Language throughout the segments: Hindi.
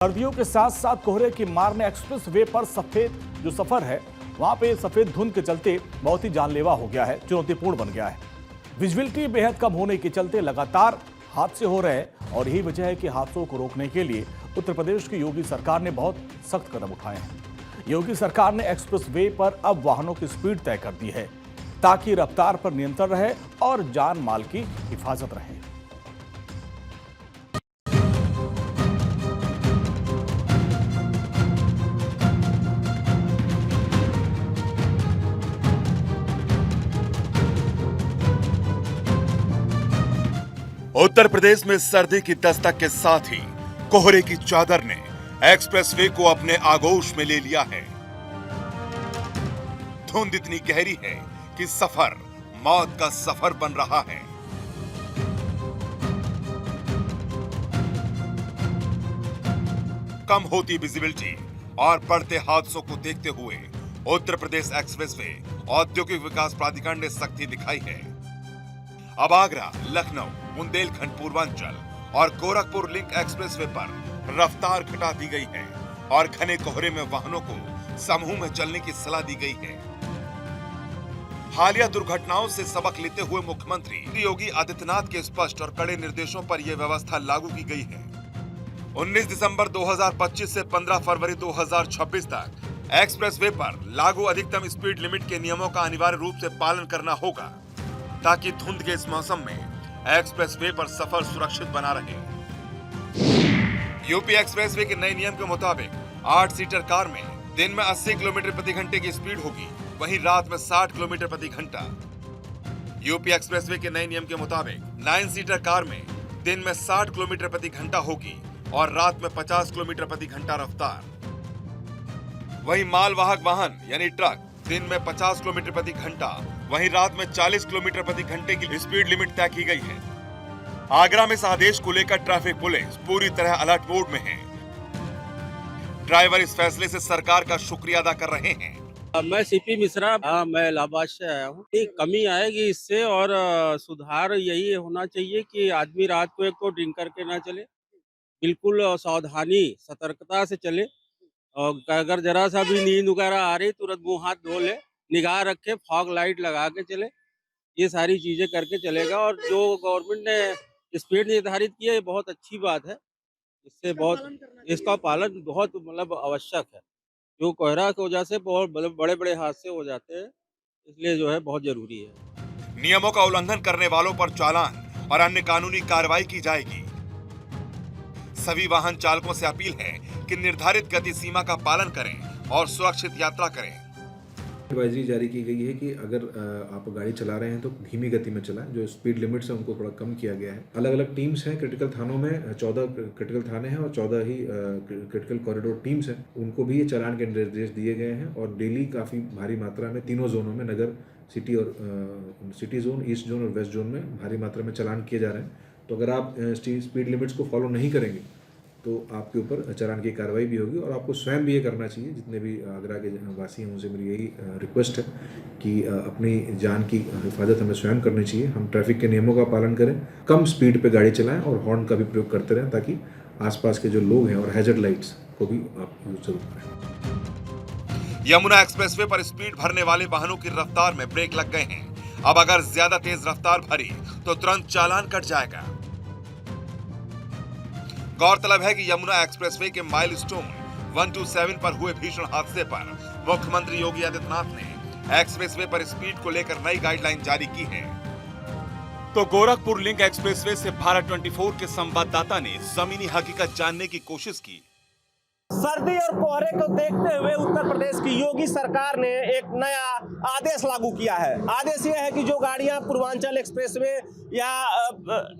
सर्दियों के साथ साथ कोहरे की मार ने एक्सप्रेस वे पर सफेद जो सफर है वहां पे सफेद धुंध के चलते बहुत ही जानलेवा हो गया है, चुनौतीपूर्ण बन गया है। विजिबिलिटी बेहद कम होने के चलते लगातार हादसे हो रहे हैं और यही वजह है कि हादसों को रोकने के लिए उत्तर प्रदेश की योगी सरकार ने बहुत सख्त कदम उठाए हैं। योगी सरकार ने एक्सप्रेस वे पर अब वाहनों की स्पीड तय कर दी है ताकि रफ्तार पर नियंत्रण रहे और जान माल की हिफाजत रहे। उत्तर प्रदेश में सर्दी की दस्तक के साथ ही कोहरे की चादर ने एक्सप्रेसवे को अपने आगोश में ले लिया है। धुंध इतनी गहरी है कि सफर मौत का सफर बन रहा है। कम होती विजिबिलिटी और बढ़ते हादसों को देखते हुए उत्तर प्रदेश एक्सप्रेसवे औद्योगिक विकास प्राधिकरण ने सख्ती दिखाई है। अब आगरा, लखनऊ, बुंदेलखंड पूर्वांचल और गोरखपुर लिंक एक्सप्रेसवे पर रफ्तार घटा दी गई है और घने कोहरे में वाहनों को समूह में चलने की सलाह दी गई है। हालिया दुर्घटनाओं से सबक लेते हुए मुख्यमंत्री योगी आदित्यनाथ के स्पष्ट और कड़े निर्देशों पर यह व्यवस्था लागू की गई है। 19 दिसंबर 2025 से 15 फरवरी 2026 तक एक्सप्रेसवे पर लागू अधिकतम स्पीड लिमिट के नियमों का अनिवार्य रूप से पालन करना होगा ताकि धुंध के इस मौसम में एक्सप्रेसवे पर सफर सुरक्षित बना रहे। यूपी एक्सप्रेसवे के नए नियम के मुताबिक 8 सीटर कार में दिन में 80 किलोमीटर प्रति घंटे की स्पीड होगी, वहीं रात में 60 किलोमीटर प्रति घंटा। यूपी एक्सप्रेसवे के नए नियम के मुताबिक 9 सीटर कार में दिन में 60 किलोमीटर प्रति घंटा होगी और रात में 50 किलोमीटर प्रति घंटा रफ्तार। वहीं मालवाहक वाहन यानी ट्रक दिन में 50 किलोमीटर प्रति घंटा, वहीं रात में 40 किलोमीटर प्रति घंटे की स्पीड लिमिट तय की गई है। आगरा में इस आदेश को लेकर ट्रैफिक पुलिस पूरी तरह अलर्ट मोड में है। ड्राइवर इस फैसले से सरकार का शुक्रिया अदा कर रहे हैं। मैं सीपी मिश्रा, मैं इलाहाबाद से आया हूँ। कमी आएगी इससे और सुधार यही होना चाहिए कि आदमी रात को एक तो ड्रिंक करके ना चले, बिल्कुल सावधानी सतर्कता से चले और अगर जरा सा भी नींद वगैरह आ रही तुरंत मुंह हाथ धो ले, निगाह रखे, फॉग लाइट लगा के चले, ये सारी चीजें करके चलेगा। और जो गवर्नमेंट ने स्पीड निर्धारित की है ये बहुत अच्छी बात है। इससे बहुत इसका पालन बहुत मतलब आवश्यक है। जो कोहरा की वजह से बहुत बड़े बड़े हादसे हो जाते हैं, इसलिए जो है बहुत जरूरी है। नियमों का उल्लंघन करने वालों पर चालान और अन्य कानूनी कार्रवाई की जाएगी। सभी वाहन चालकों से अपील है कि निर्धारित गति सीमा का पालन करें और सुरक्षित यात्रा करें। एडवाइजरी जारी की गई है कि अगर आप गाड़ी चला रहे हैं तो धीमी गति में चलाएं। जो स्पीड लिमिट्स है उनको थोड़ा कम किया गया है। अलग अलग टीम्स हैं क्रिटिकल थानों में, 14 क्रिटिकल थाने हैं और 14 ही क्रिटिकल कॉरिडोर टीम्स हैं। उनको भी ये चालान के निर्देश दिए गए हैं और डेली काफ़ी भारी मात्रा में तीनों जोनों में, नगर, सिटी और सिटी जोन, ईस्ट जोन और वेस्ट जोन में भारी मात्रा में चालान किए जा रहे हैं। तो अगर आप स्पीड लिमिट्स को फॉलो नहीं करेंगे तो आपके ऊपर चालान की कार्रवाई भी होगी और आपको स्वयं भी ये करना चाहिए। जितने भी आगरा के वासी हैं उनसे मेरी यही रिक्वेस्ट है कि अपनी जान की हिफाजत हमें स्वयं करनी चाहिए। हम ट्रैफिक के नियमों का पालन करें, कम स्पीड पे गाड़ी चलाएं और हॉर्न का भी प्रयोग करते रहें ताकि आसपास के जो लोग हैं और हैजर्ड लाइट्स को भी आप यूज जरूर करें। यमुना एक्सप्रेसवे पर स्पीड भरने वाले वाहनों की रफ्तार में ब्रेक लग गए हैं। अब अगर ज्यादा तेज रफ्तार भरी तो तुरंत चालान कट जाएगा। गौरतलब है कि यमुना एक्सप्रेसवे के माइलस्टोन 127 पर हुए भीषण हादसे पर मुख्यमंत्री योगी आदित्यनाथ ने एक्सप्रेसवे पर स्पीड को लेकर नई गाइडलाइन जारी की है। तो गोरखपुर लिंक एक्सप्रेसवे से भारत 24 के संवाददाता ने जमीनी हकीकत जानने की कोशिश की। सर्दी और कोहरे को देखते हुए उत्तर प्रदेश की योगी सरकार ने एक नया आदेश लागू किया है। आदेश यह है कि जो गाड़ियां पूर्वांचल एक्सप्रेसवे या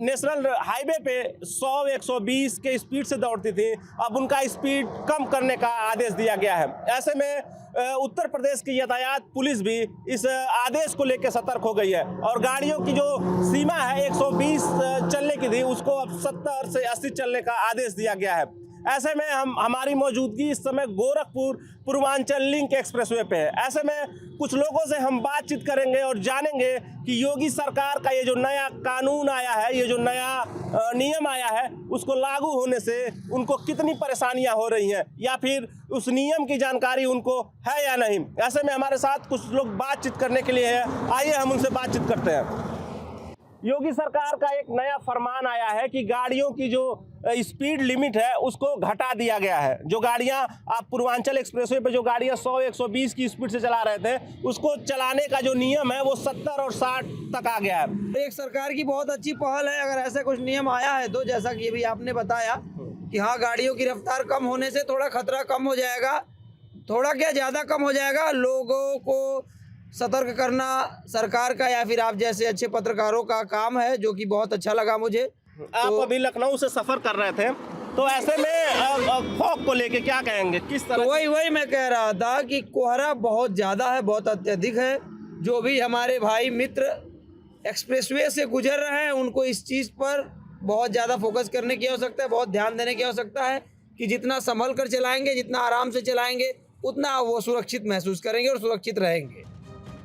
नेशनल हाईवे पे 100-120 के स्पीड से दौड़ती थी, अब उनका स्पीड कम करने का आदेश दिया गया है। ऐसे में उत्तर प्रदेश की यातायात पुलिस भी इस आदेश को लेकर सतर्क हो गई है और गाड़ियों की जो सीमा है 120 चलने की थी उसको अब 70 से 80 चलने का आदेश दिया गया है। ऐसे में हमारी मौजूदगी इस समय गोरखपुर पूर्वांचल लिंक एक्सप्रेसवे पे है। ऐसे में कुछ लोगों से हम बातचीत करेंगे और जानेंगे कि योगी सरकार का ये जो नया कानून आया है, ये जो नया नियम आया है, उसको लागू होने से उनको कितनी परेशानियां हो रही हैं या फिर उस नियम की जानकारी उनको है या नहीं। ऐसे में हमारे साथ कुछ लोग बातचीत करने के लिए है, आइए हम उनसे बातचीत करते हैं। योगी सरकार का एक नया फरमान आया है कि गाड़ियों की जो स्पीड लिमिट है उसको घटा दिया गया है। जो गाड़ियां आप पूर्वांचल एक्सप्रेसवे पे जो गाड़ियां 100-120 की स्पीड से चला रहे थे, उसको चलाने का जो नियम है वो 70 और 60 तक आ गया है। एक सरकार की बहुत अच्छी पहल है। अगर ऐसा कुछ नियम आया है तो जैसा कि अभी आपने बताया कि हाँ, गाड़ियों की रफ्तार कम होने से थोड़ा खतरा कम हो जाएगा, थोड़ा क्या ज़्यादा कम हो जाएगा। लोगों को सतर्क करना सरकार का या फिर आप जैसे अच्छे पत्रकारों का काम है, जो कि बहुत अच्छा लगा मुझे। आप अभी लखनऊ से सफर कर रहे थे, तो ऐसे में फॉग को लेके क्या कहेंगे, किस तरह? तो वही मैं कह रहा था कि कोहरा बहुत ज़्यादा है, बहुत अत्यधिक है। जो भी हमारे भाई मित्र एक्सप्रेसवे से गुजर रहे हैं, उनको इस चीज़ पर बहुत ज़्यादा फोकस करने की आवश्यकता है, बहुत ध्यान देने की आवश्यकता है कि जितना संभल कर चलाएंगे, जितना आराम से चलाएंगे, उतना वो सुरक्षित महसूस करेंगे और सुरक्षित रहेंगे।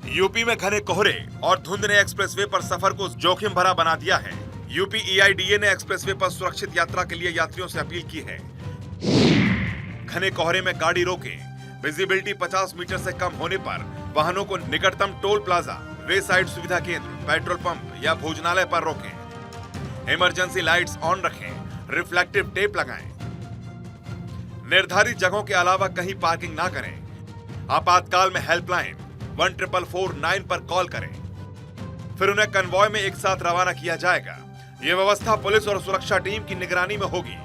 यूपी में घने कोहरे और धुंध ने एक्सप्रेसवे पर सफर को जोखिम भरा बना दिया है। यूपी EIDA ने एक्सप्रेसवे पर सुरक्षित यात्रा के लिए यात्रियों से अपील की है। घने कोहरे में गाड़ी रोके, विजिबिलिटी 50 मीटर से कम होने पर वाहनों को निकटतम टोल प्लाजा, वे साइड सुविधा केंद्र, पेट्रोल पंप या भोजनालय पर रोकें। इमरजेंसी लाइट्स ऑन रखें, रिफ्लेक्टिव टेप लगाएं। निर्धारित जगहों के अलावा कहीं पार्किंग ना करें। आपातकाल में हेल्पलाइन 14449 पर कॉल करें, फिर उन्हें कन्वॉय में एक साथ रवाना किया जाएगा। ये व्यवस्था पुलिस और सुरक्षा टीम की निगरानी में होगी।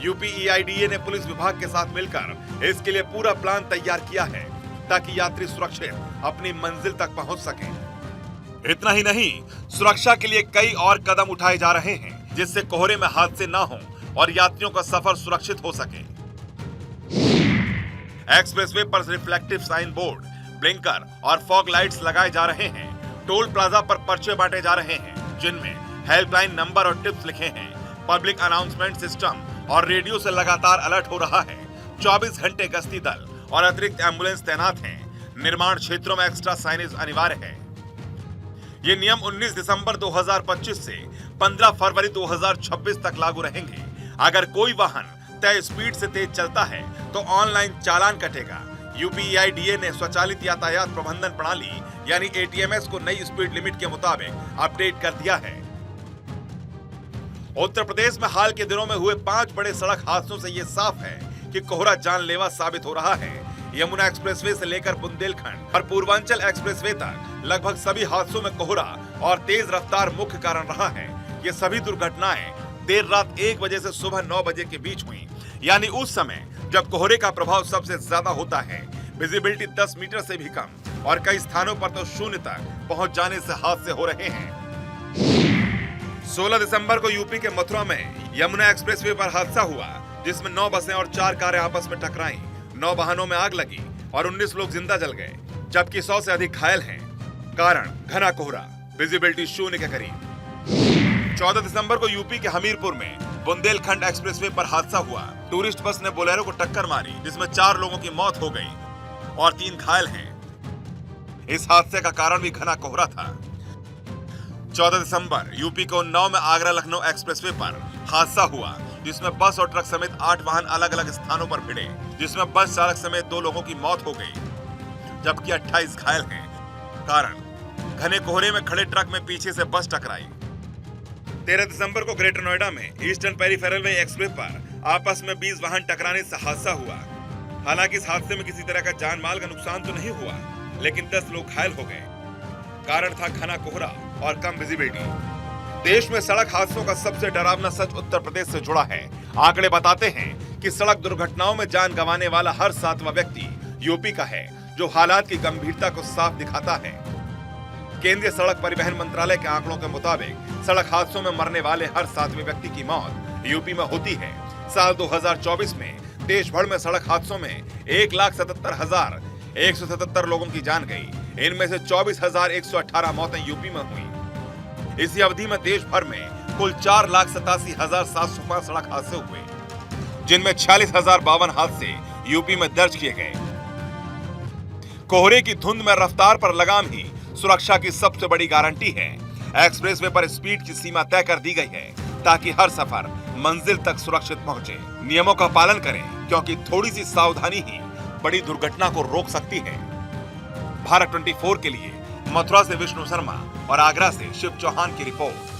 यूपी EIDA ने पुलिस विभाग के साथ मिलकर इसके लिए पूरा प्लान तैयार किया है ताकि यात्री सुरक्षित अपनी मंजिल तक पहुंच सकें। इतना ही नहीं, सुरक्षा के लिए कई और कदम उठाए जा रहे हैं जिससे कोहरे में हादसे ना हो और यात्रियों का सफर सुरक्षित हो सके। एक्सप्रेसवे पर रिफ्लेक्टिव साइन बोर्ड, ब्लिंकर और फॉग लाइट्स लगाए जा रहे हैं। टोल प्लाजा पर पर्चे बांटे जा रहे हैं जिनमें हेल्पलाइन नंबर और टिप्स लिखे हैं। पब्लिक अनाउंसमेंट सिस्टम और रेडियो से लगातार अलर्ट हो रहा है। 24 घंटे गश्ती दल और अतिरिक्त एम्बुलेंस तैनात हैं। निर्माण क्षेत्रों में एक्स्ट्रा साइनेज अनिवार्य है। ये नियम 19 दिसंबर 2025 से 15 फरवरी 2026 तक लागू रहेंगे। अगर कोई वाहन तय स्पीड से तेज चलता है तो ऑनलाइन चालान कटेगा। यूपी EIDA ने स्वचालित यातायात प्रबंधन प्रणाली यानी ATMS को नई स्पीड लिमिट के मुताबिक अपडेट कर दिया है। उत्तर प्रदेश में हाल के दिनों में हुए 5 बड़े सड़क हादसों से ये साफ है कि कोहरा जानलेवा साबित हो रहा है। यमुना एक्सप्रेसवे से लेकर बुंदेलखंड और पूर्वांचल एक्सप्रेसवे तक लगभग सभी हादसों में कोहरा और तेज रफ्तार मुख्य कारण रहा है। ये सभी दुर्घटनाएं देर रात 1 बजे से सुबह 9 बजे के बीच हुई, यानी उस समय जब कोहरे का प्रभाव सबसे ज्यादा होता है। विजिबिलिटी 10 मीटर से भी कम और कई स्थानों पर तो 0 तक पहुंच जाने से हादसे हो रहे हैं। 16 दिसंबर को यूपी के मथुरा में यमुना एक्सप्रेसवे पर हादसा हुआ जिसमें 9 बसें और 4 कारें आपस में टकराईं। 9 वाहनों में आग लगी और 19 लोग जिंदा जल गए, जबकि 100 से अधिक घायल हैं। कारण घना कोहरा, विजिबिलिटी 0 के करीब। 14 दिसंबर को यूपी के हमीरपुर में बुंदेलखंड एक्सप्रेसवे पर हादसा हुआ। टूरिस्ट बस ने बोलेरो को टक्कर मारी जिसमें 4 लोगों की मौत हो गई और 3 घायल हैं। इस हादसे का कारण भी घना कोहरा था। 14 दिसंबर यूपी को उन्नाव में आगरा लखनऊ एक्सप्रेसवे पर हादसा हुआ जिसमें बस और ट्रक समेत 8 वाहन अलग अलग स्थानों पर भिड़े, जिसमें बस चालक समेत 2 लोगों की मौत हो गई जबकि 28 घायल हैं। कारण घने कोहरे में खड़े ट्रक में पीछे से बस टकराई। 13 दिसंबर को ग्रेटर नोएडा में ईस्टर्न पेरिफेरल वे एक्सप्रेस पर आपस में 20 वाहन टकराने से हादसा हुआ। हालांकि इस हादसे में किसी तरह का जान माल का नुकसान तो नहीं हुआ, लेकिन 10 लोग घायल हो गए। कारण था घना कोहरा और कम विजिबिलिटी। देश में सड़क हादसों का सबसे डरावना सच उत्तर प्रदेश से जुड़ा है। आंकड़े बताते हैं कि सड़क दुर्घटनाओं में जान गंवाने वाला हर 7वां व्यक्ति यूपी का है, जो हालात की गंभीरता को साफ दिखाता है। केंद्रीय सड़क परिवहन मंत्रालय के आंकड़ों के मुताबिक सड़क हादसों में मरने वाले हर 7वें व्यक्ति की मौत यूपी में होती है। साल 2024 में देश भर में सड़क हादसों में 1,77,177 लोगों की जान गई। इनमें से 24,118 मौतें यूपी में हुई। इसी अवधि में देश भर में कुल 4,87,705 सड़क हादसे हुए। जिनमें 46,052 हादसे यूपी में दर्ज किए गए। कोहरे की धुंध में रफ्तार पर लगाम ही सुरक्षा की सबसे बड़ी गारंटी है। एक्सप्रेसवे पर स्पीड की सीमा तय कर दी गई है ताकि हर सफर मंजिल तक सुरक्षित पहुंचे। नियमों का पालन करें क्योंकि थोड़ी सी सावधानी ही बड़ी दुर्घटना को रोक सकती है। भारत 24 के लिए मथुरा से विष्णु शर्मा और आगरा से शिव चौहान की रिपोर्ट।